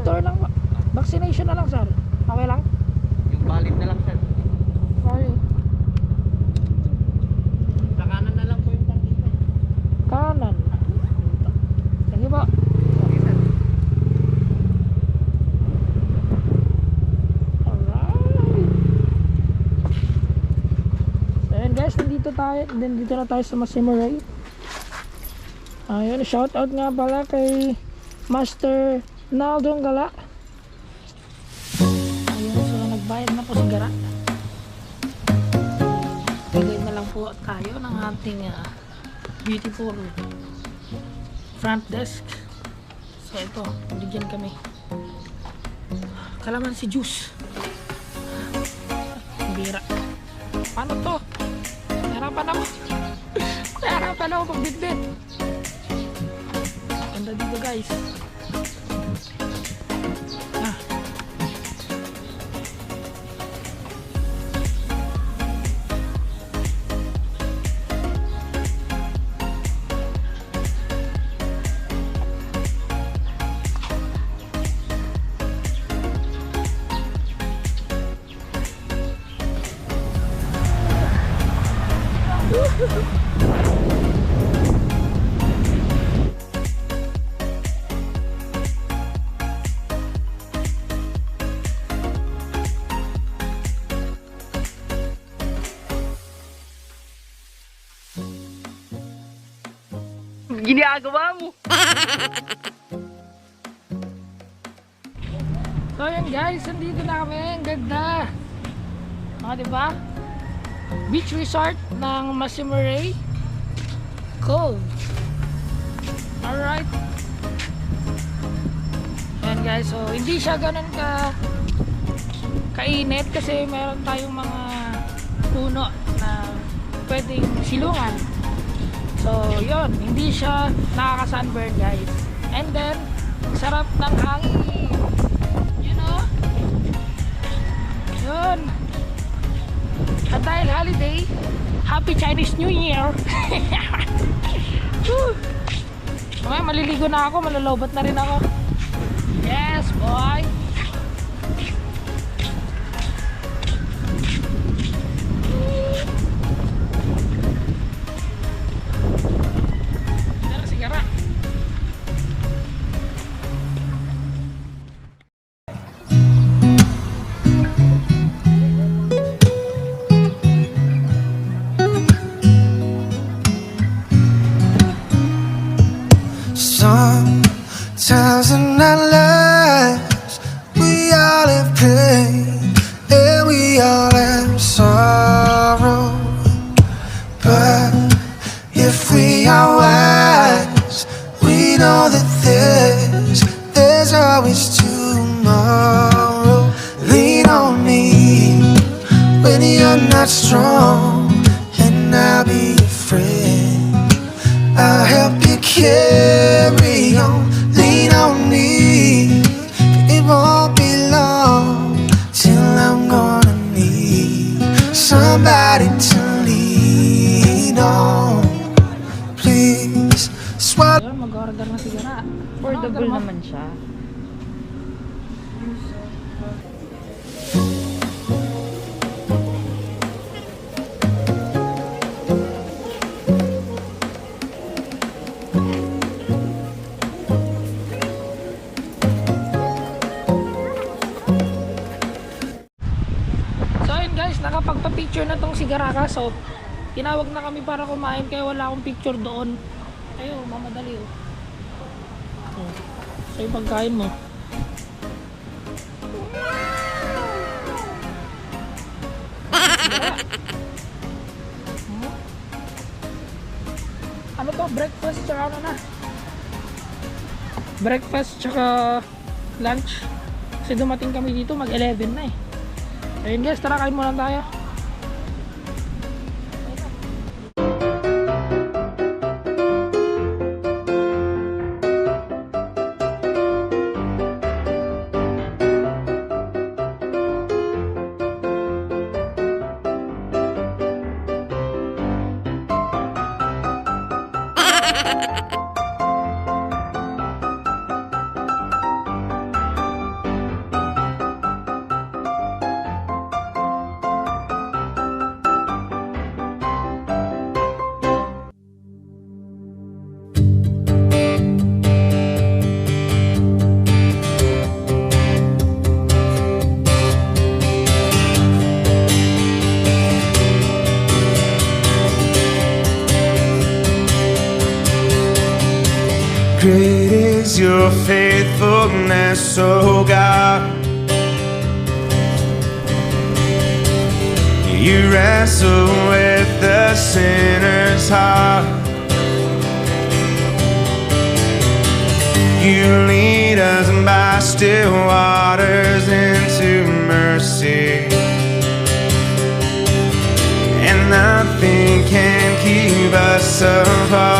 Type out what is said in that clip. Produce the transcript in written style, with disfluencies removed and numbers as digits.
vaccinator lang. Vaccination na lang, sir. Okay lang? Yung valid na lang, sir. Okay. Sa kanan na lang po yung parking. Kanan. Sige po. Okay, sir. Alright. So yun guys, nandito na tayo sa Masamirey. Ayun, shout out nga pala kay Master Naldong Gala. Ayun, so nagbayad na po si Gara. Bigay na lang po tayo ng ating beautiful front desk. So ito, bigyan kami kalamansi juice. Bira. Paano to? Nahirapan ako. Nahirapan ako pagbitbit. Ganda dito guys. Ginagawa mo. So yun guys, nandito na kami. Ang ganda. Diba? Beach resort ng Masamirey Cove. Alright. Ayan guys, so hindi siya ganun kainit kasi meron tayong mga puno na pwedeng silungan. So yun, hindi siya nakaka-sunburn guys. And then, sarap ng hangin. You know? Yun. At dahil holiday, Happy Chinese New Year. Okay, maliligo na ako, malalobat na rin ako. Yes, boy. Tara, sigara. Sometimes in our lives we all have pain and we all have sorrow. But if we are wise, we know that there's always tomorrow. Lean on me when you're not strong, and I'll be your friend. I'll help you carry on. Lean on me. It won't be long till I'm gonna need somebody to lean on. Please swallow. Ayun, mag-order na sigara. Affordable naman siya. Nakapagpa-picture na tong sigaraka, so tinawag na kami para kumain kaya wala akong picture doon. Ayo, mamadali oh. So yung pagkain mo. Ano to? Breakfast tsaka ano na? Breakfast tsaka lunch. Kasi dumating kami dito mag 11 na eh. Ayun guys, tara kain muna tayo. Great is your faithfulness, oh God. You wrestle with the sinner's heart. You lead us by still waters into mercy, and nothing can keep us apart.